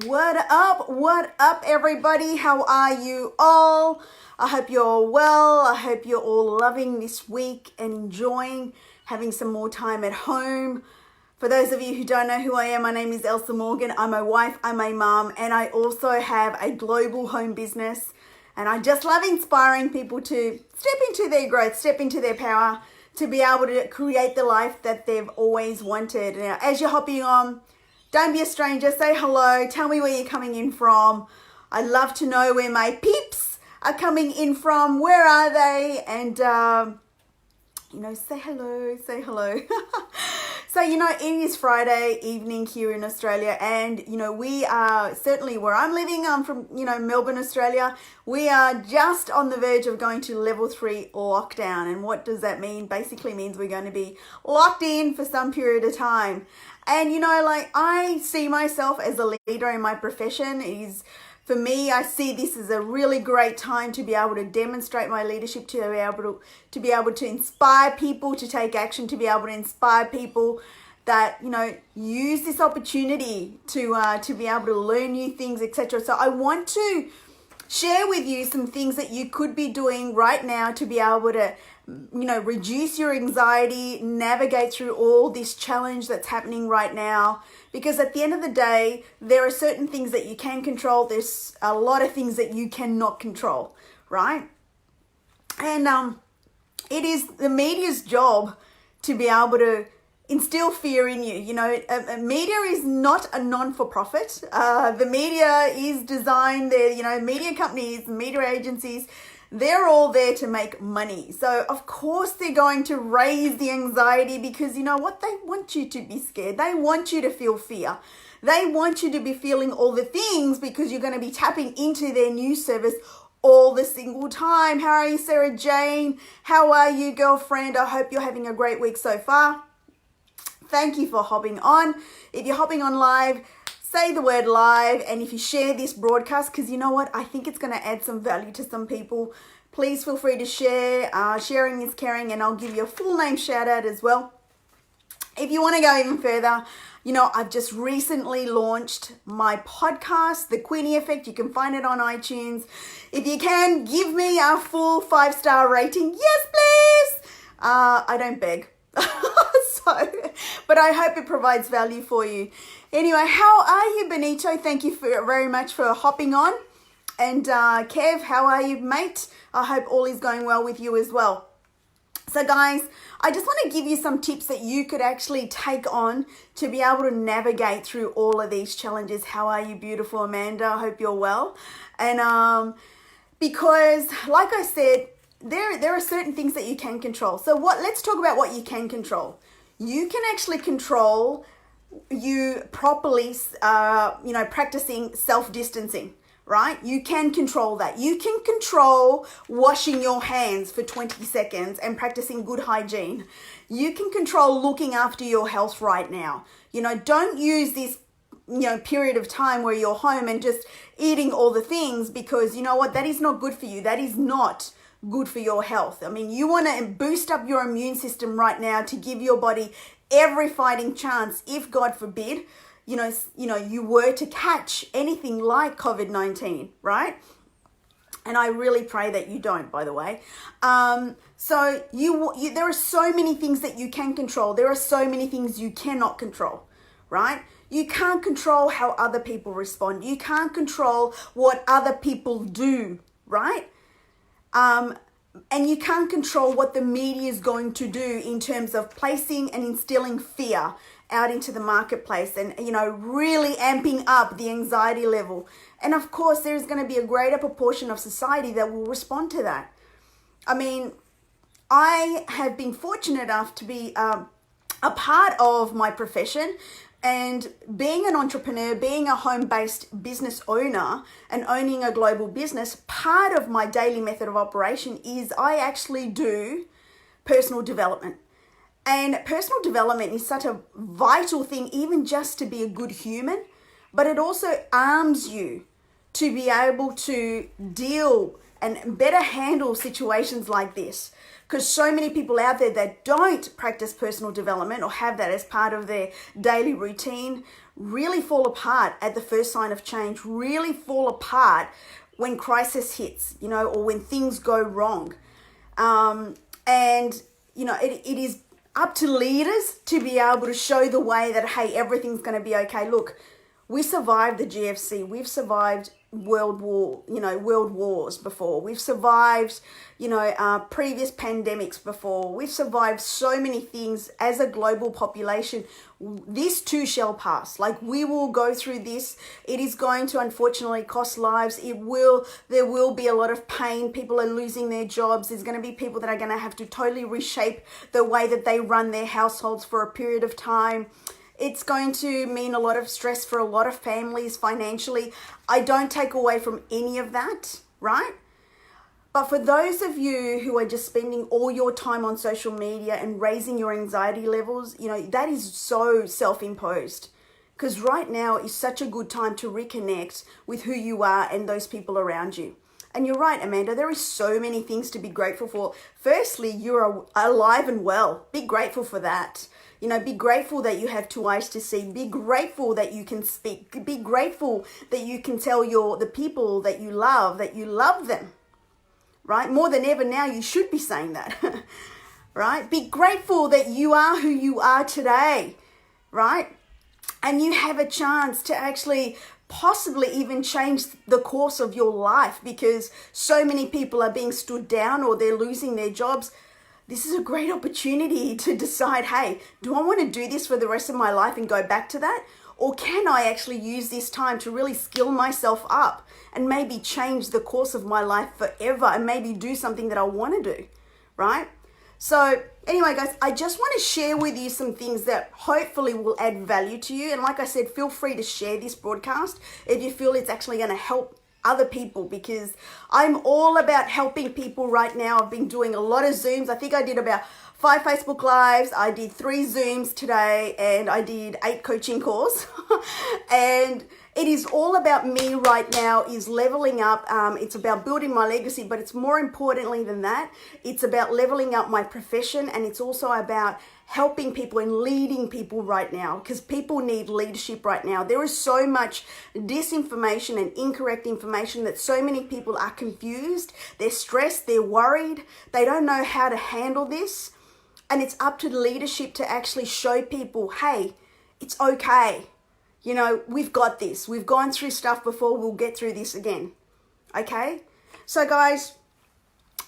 What up, everybody? How are you all? I hope you're all well. I hope you're all loving this week and enjoying having some more time at home. For those of you who don't know who I am, my name is Elsa Morgan. I'm a wife, I'm a mum, and I also have a global home business. And I just love inspiring people to step into their growth, step into their power, to be able to create the life that they've always wanted. Now, as you're hopping on, don't be a stranger, say hello, tell me where you're coming in from. I'd love to know where my peeps are coming in from, where are they? And, say hello, say hello. So, it is Friday evening here in Australia, and, we are certainly where I'm living. I'm from, Melbourne, Australia. We are just on the verge of going to level 3 lockdown. And what does that mean? Basically means we're going to be locked in for some period of time. And, I see myself as a leader in my profession. For me, I see this as a really great time to be able to demonstrate my leadership, to be able to inspire people to take action, to be able to inspire people that, use this opportunity to be able to learn new things, etc. So I want to share with you some things that you could be doing right now to be able to reduce your anxiety, navigate through all this challenge that's happening right now. Because at the end of the day, there are certain things that you can control. There's a lot of things that you cannot control, right? And it is the media's job to be able to instill fear in you. Media is not a non-for-profit. The media is designed, media companies, media agencies, they're all there to make money. So of course they're going to raise the anxiety because they want you to be scared. They want you to feel fear. They want you to be feeling all the things because you're going to be tapping into their news service all the single time. How are you, Sarah Jane? How are you, girlfriend? I hope you're having a great week so far. Thank you for hopping on. If you're hopping on live, say the word live, and if you share this broadcast, because I think it's going to add some value to some people, please feel free to share. Sharing is caring, and I'll give you a full name shout out as well. If you want to go even further, I've just recently launched my podcast, The Queenie Effect. You can find it on iTunes. If you can, give me a full 5-star rating. Yes, please. I don't beg. But I hope it provides value for you. Anyway, how are you, Benito? Thank you very much for hopping on. And Kev, how are you, mate? I hope all is going well with you as well. So guys, I just want to give you some tips that you could actually take on to be able to navigate through all of these challenges. How are you, beautiful Amanda? I hope you're well. And because, like I said, there are certain things that you can control. So let's talk about what you can control. You can actually control you properly, practicing self-distancing, right? You can control that. You can control washing your hands for 20 seconds and practicing good hygiene. You can control looking after your health right now. Don't use this, period of time where you're home and just eating all the things because that is not good for you. That is not good for your health. I mean, you want to boost up your immune system right now to give your body every fighting chance if, God forbid, you were to catch anything like COVID-19, right? And I really pray that you don't, by the way. So there are so many things that you can control. There are so many things you cannot control, right? You can't control how other people respond. You can't control what other people do, right? And you can't control what the media is going to do in terms of placing and instilling fear out into the marketplace and, really amping up the anxiety level. And of course, there's going to be a greater proportion of society that will respond to that. I mean, I have been fortunate enough to be a part of my profession. And being an entrepreneur, being a home-based business owner and owning a global business, part of my daily method of operation is I actually do personal development. And personal development is such a vital thing, even just to be a good human, but it also arms you to be able to deal and better handle situations like this. because so many people out there that don't practice personal development or have that as part of their daily routine really fall apart at the first sign of change, really fall apart when crisis hits, or when things go wrong. And it is up to leaders to be able to show the way that, hey, everything's going to be okay. Look, we survived the GFC. We've survived world wars before. We've survived, previous pandemics before. We've survived so many things as a global population. This too shall pass. Like, we will go through this. It is going to unfortunately cost lives. There will be a lot of pain. People are losing their jobs. There's going to be people that are going to have to totally reshape the way that they run their households for a period of time. It's going to mean a lot of stress for a lot of families financially. I don't take away from any of that, right? But for those of you who are just spending all your time on social media and raising your anxiety levels, that is so self-imposed. Because right now is such a good time to reconnect with who you are and those people around you. And you're right, Amanda, there is so many things to be grateful for. Firstly, you're alive and well. Be grateful for that. Be grateful that you have 2 eyes to see. Be grateful that you can speak. Be grateful that you can tell the people that you love them, right? More than ever now, you should be saying that, right? Be grateful that you are who you are today, right? And you have a chance to actually possibly even change the course of your life, because so many people are being stood down or they're losing their jobs. This is a great opportunity to decide, hey, do I want to do this for the rest of my life and go back to that? Or can I actually use this time to really skill myself up and maybe change the course of my life forever and maybe do something that I want to do, right? So anyway, guys, I just want to share with you some things that hopefully will add value to you. And like I said, feel free to share this broadcast if you feel it's actually going to help other people, because I'm all about helping people right now. I've been doing a lot of Zooms. I think I did about 5 Facebook Lives. I did 3 Zooms today, and I did 8 coaching calls. And it is all about me right now, is leveling up. It's about building my legacy, but it's more importantly than that. It's about leveling up my profession, and it's also about helping people and leading people right now, because people need leadership right now. There is so much disinformation and incorrect information that so many people are confused. They're stressed, they're worried, they don't know how to handle this. And it's up to the leadership to actually show people, hey, it's okay. We've got this. We've gone through stuff before. We'll get through this again. Okay? So guys,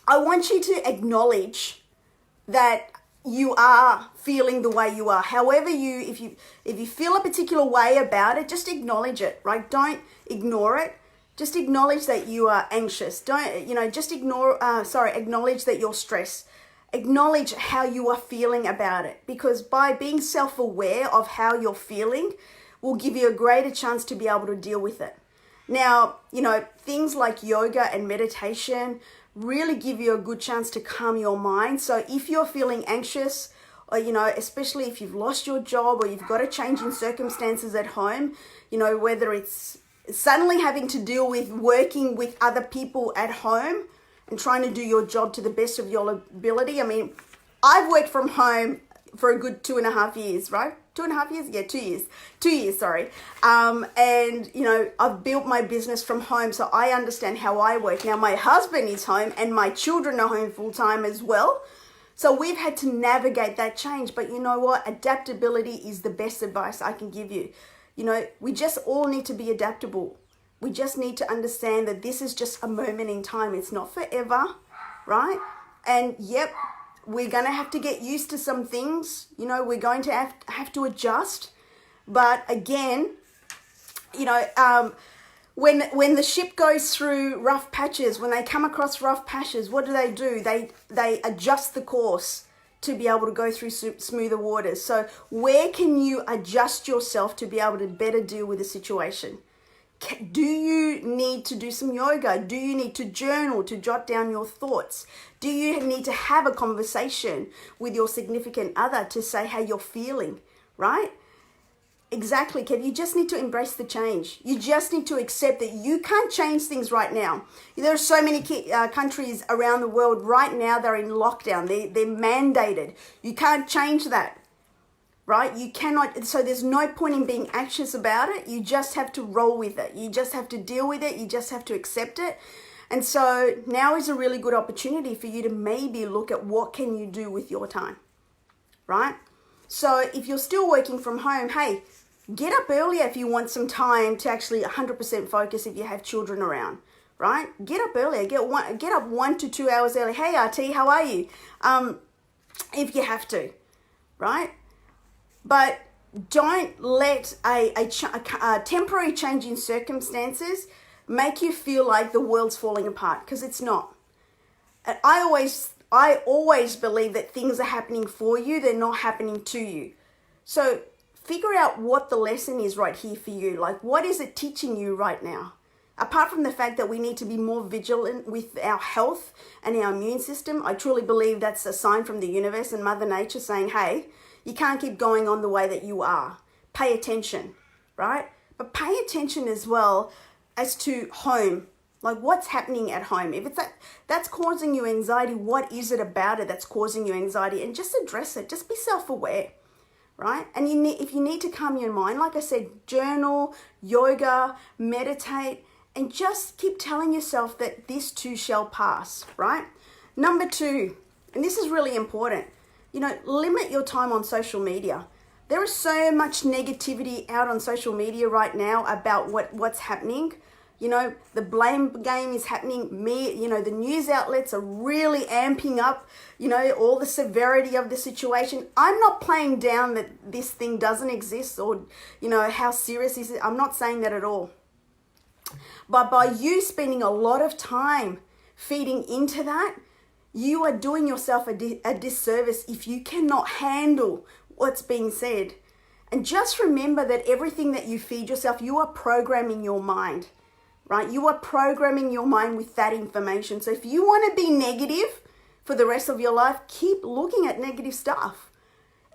I want you to acknowledge that you are feeling the way you are. However, if you feel a particular way about it, just acknowledge it, right? Don't ignore it. Just acknowledge that you are anxious. Acknowledge that you're stressed. Acknowledge how you are feeling about it, because by being self-aware of how you're feeling will give you a greater chance to be able to deal with it. Now, things like yoga and meditation really give you a good chance to calm your mind. So if you're feeling anxious, or, especially if you've lost your job or you've got a change in circumstances at home, whether it's suddenly having to deal with working with other people at home and trying to do your job to the best of your ability. I mean, I've worked from home for a good 2.5 years, right? 2.5 years? Yeah, 2 years. 2 years, sorry. And, I've built my business from home, so I understand how I work. Now, my husband is home and my children are home full time as well. So we've had to navigate that change. But you know what? Adaptability is the best advice I can give you. We just all need to be adaptable. We just need to understand that this is just a moment in time. It's not forever, right? And yep, we're going to have to get used to some things. We're going to have to adjust. But again, when the ship goes through rough patches, when they come across rough patches, what do? They adjust the course to be able to go through smoother waters. So where can you adjust yourself to be able to better deal with the situation? Do you need to do some yoga? Do you need to journal to jot down your thoughts? Do you need to have a conversation with your significant other to say how you're feeling, right? Exactly, Kev. You just need to embrace the change. You just need to accept that you can't change things right now. There are so many countries around the world right now, they're in lockdown. They're mandated. You can't change that, right? You cannot. So there's no point in being anxious about it. You just have to roll with it. You just have to deal with it. You just have to accept it. And so now is a really good opportunity for you to maybe look at what can you do with your time, right? So if you're still working from home, hey, get up earlier if you want some time to actually 100% focus if you have children around, right? Get up earlier. Get up 1 to 2 hours early. Hey, RT, how are you? If you have to, right? But don't let a temporary change in circumstances make you feel like the world's falling apart, because it's not. And I always believe that things are happening for you. They're not happening to you. So figure out what the lesson is right here for you. Like, what is it teaching you right now? Apart from the fact that we need to be more vigilant with our health and our immune system, I truly believe that's a sign from the universe and Mother Nature saying, hey, you can't keep going on the way that you are. Pay attention, right? But pay attention as well as to home. Like, what's happening at home? If it's that's causing you anxiety, what is it about it that's causing you anxiety? And just address it. Just be self-aware. Right? And if you need to calm your mind, like I said, journal, yoga, meditate, and just keep telling yourself that this too shall pass, right? Number 2, and this is really important, limit your time on social media. There is so much negativity out on social media right now about what's happening. The blame game is happening. The news outlets are really amping up, all the severity of the situation. I'm not playing down that this thing doesn't exist or, how serious is it. I'm not saying that at all. But by you spending a lot of time feeding into that, you are doing yourself a disservice if you cannot handle what's being said. And just remember that everything that you feed yourself, you are programming your mind. Right? You are programming your mind with that information. So if you want to be negative for the rest of your life, keep looking at negative stuff.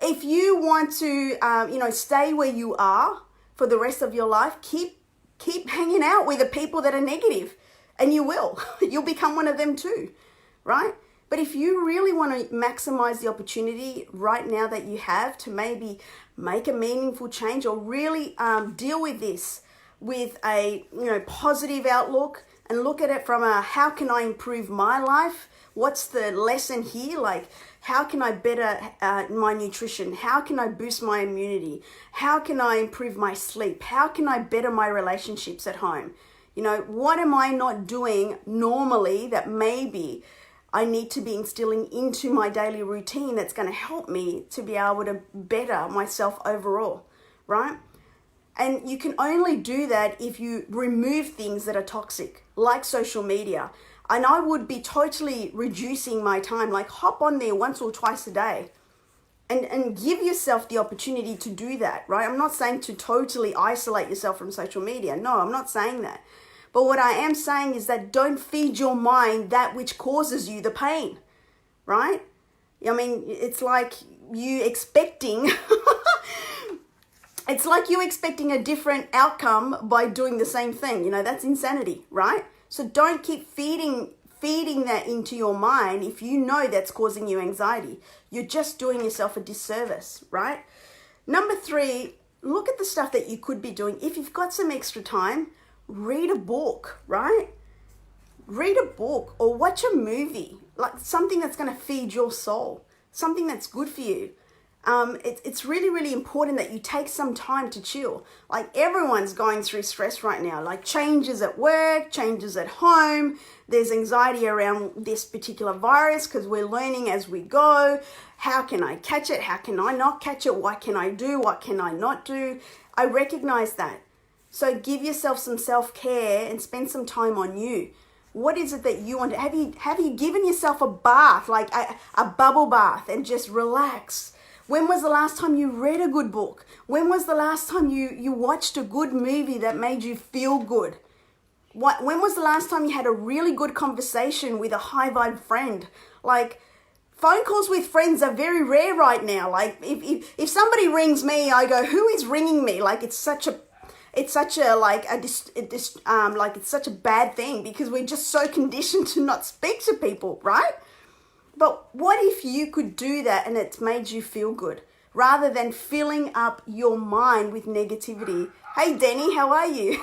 If you want to, stay where you are for the rest of your life, keep hanging out with the people that are negative, and you will. You'll become one of them too, right? But if you really want to maximize the opportunity right now that you have to maybe make a meaningful change or really deal with this with a positive outlook and look at it from a how can I improve my life? What's the lesson here? Like, how can I better my nutrition? How can I boost my immunity? How can I improve my sleep? How can I better my relationships at home? What am I not doing normally that maybe I need to be instilling into my daily routine that's going to help me to be able to better myself overall, right? And you can only do that if you remove things that are toxic, like social media. And I would be totally reducing my time, like hop on there once or twice a day and give yourself the opportunity to do that, right? I'm not saying to totally isolate yourself from social media. No, I'm not saying that. But what I am saying is that don't feed your mind that which causes you the pain, right? I mean, it's like you expecting... It's like you expecting a different outcome by doing the same thing. That's insanity, right? So don't keep feeding that into your mind if you know that's causing you anxiety. You're just doing yourself a disservice, right? Number 3, look at the stuff that you could be doing. If you've got some extra time, read a book, right? Read a book or watch a movie, like something that's going to feed your soul, something that's good for you. It's really, really important that you take some time to chill. Like, everyone's going through stress right now, like changes at work, changes at home. There's anxiety around this particular virus because we're learning as we go. How can I catch it? How can I not catch it? What can I do? What can I not do? I recognize that. So give yourself some self-care and spend some time on you. What is it that you want to, have you given yourself a bath, like a bubble bath, and just relax? When was the last time you read a good book? When was the last time you watched a good movie that made you feel good? When was the last time you had a really good conversation with a high vibe friend? Like, Phone calls with friends are very rare right now. Like if somebody rings me, I go, who is ringing me? Like it's such a bad thing because we're just so conditioned to not speak to people, right? But what if you could do that and it's made you feel good rather than filling up your mind with negativity? Hey, Denny, how are you?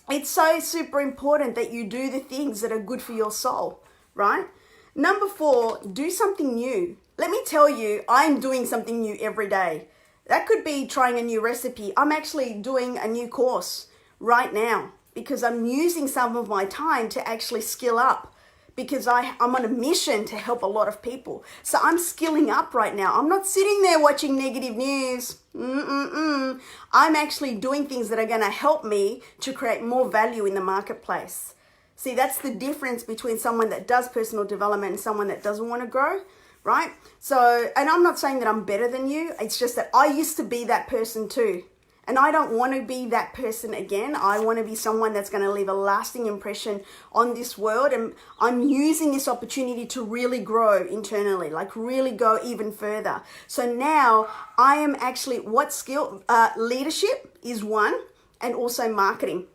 It's so super important that you do the things that are good for your soul, right? Number 4, do something new. Let me tell you, I'm doing something new every day. That could be trying a new recipe. I'm actually doing a new course right now because I'm using some of my time to actually skill up because I'm on a mission to help a lot of people. So I'm skilling up right now. I'm not sitting there watching negative news. I'm actually doing things that are going to help me to create more value in the marketplace. See, that's the difference between someone that does personal development and someone that doesn't want to grow, right? So, and I'm not saying that I'm better than you. It's just that I used to be that person too. And I don't want to be that person again. I want to be someone that's going to leave a lasting impression on this world. And I'm using this opportunity to really grow internally, like really go even further. So now I am actually, what skill? Leadership is one, and also marketing.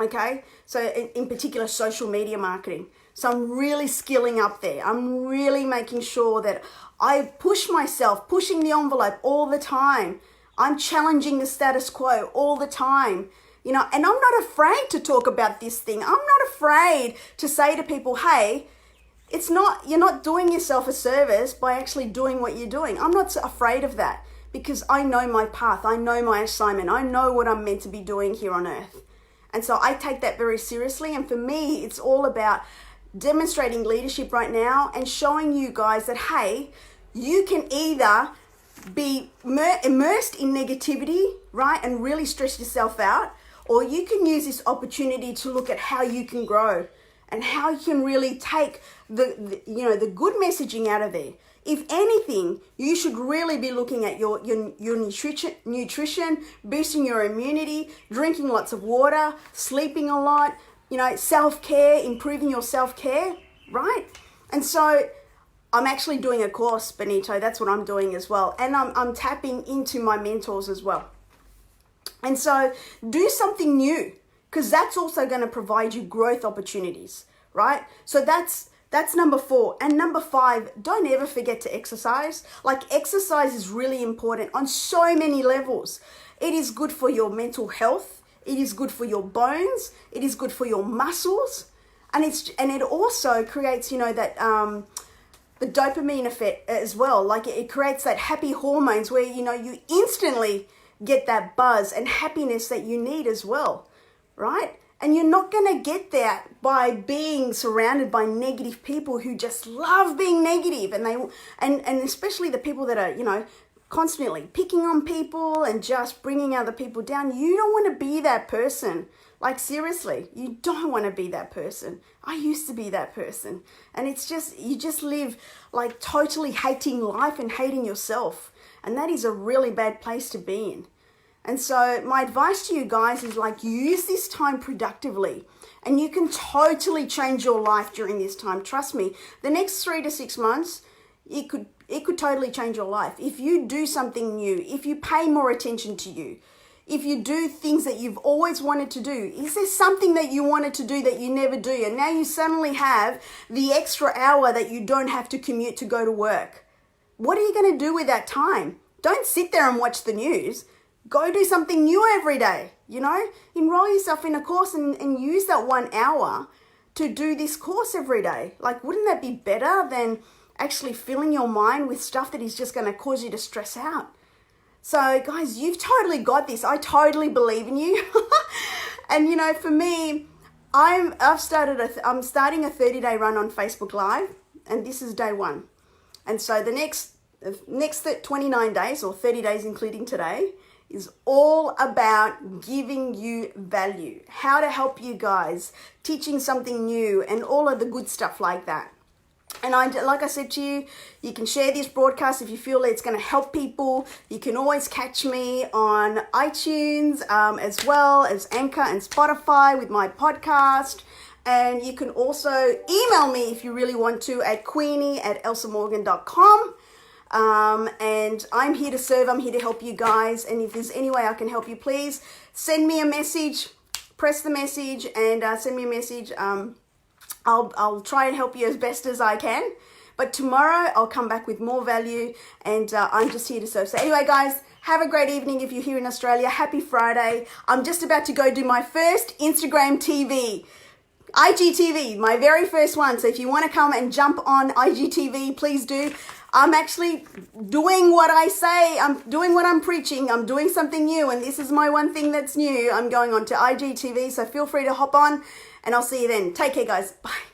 Okay, so in particular, social media marketing. So I'm really skilling up there. I'm really making sure that I push myself, pushing the envelope all the time. I'm challenging the status quo all the time, and I'm not afraid to talk about this thing. I'm not afraid to say to people, hey, you're not doing yourself a service by actually doing what you're doing. I'm not afraid of that because I know my path. I know my assignment. I know what I'm meant to be doing here on earth. And so I take that very seriously. And for me, it's all about demonstrating leadership right now and showing you guys that, hey, you can either be immersed in negativity, right, and really stress yourself out, or you can use this opportunity to look at how you can grow and how you can really take the good messaging out of there. If anything, you should really be looking at your nutrition, boosting your immunity, drinking lots of water, sleeping a lot, self-care, improving your self-care, right? And so I'm actually doing a course, Benito. That's what I'm doing as well. And I'm tapping into my mentors as well. And so do something new because that's also going to provide you growth opportunities, right? So that's number 4. And number 5, don't ever forget to exercise. Like exercise is really important on so many levels. It is good for your mental health. It is good for your bones. It is good for your muscles. And it also creates, that the dopamine effect as well. Like it creates that happy hormones where, you instantly get that buzz and happiness that you need as well, right? And you're not going to get that by being surrounded by negative people who just love being negative. And especially the people that are, constantly picking on people and just bringing other people down. You don't want to be that person. Like seriously, you don't want to be that person. I used to be that person. And it's just, you just live like totally hating life and hating yourself. And that is a really bad place to be in. And so my advice to you guys is like use this time productively and you can totally change your life during this time. Trust me, the next 3 to 6 months, it could totally change your life. If you do something new, if you pay more attention to you, if you do things that you've always wanted to do, is there something that you wanted to do that you never do? And now you suddenly have the extra hour that you don't have to commute to go to work. What are you going to do with that time? Don't sit there and watch the news. Go do something new every day, Enroll yourself in a course and use that 1 hour to do this course every day. Like, wouldn't that be better than actually filling your mind with stuff that is just going to cause you to stress out? So guys, you've totally got this. I totally believe in you. And for me, I'm starting a 30-day run on Facebook Live, and this is day 1. And so the next 29 days or 30 days, including today, is all about giving you value, how to help you guys, teaching something new, and all of the good stuff like that. And like I said to you, you can share this broadcast if you feel it's going to help people. You can always catch me on iTunes as well as Anchor and Spotify with my podcast. And you can also email me if you really want to at queenie@elsamorgan.com. And I'm here to serve. I'm here to help you guys. And if there's any way I can help you, please send me a message. Press the message and send me a message. I'll try and help you as best as I can. But tomorrow I'll come back with more value, and I'm just here to serve. So anyway, guys, have a great evening if you're here in Australia. Happy Friday. I'm just about to go do my first Instagram TV. IGTV, my very first one. So if you want to come and jump on IGTV, please do. I'm actually doing what I say. I'm doing what I'm preaching. I'm doing something new, and this is my one thing that's new. I'm going on to IGTV, so feel free to hop on, and I'll see you then. Take care, guys. Bye.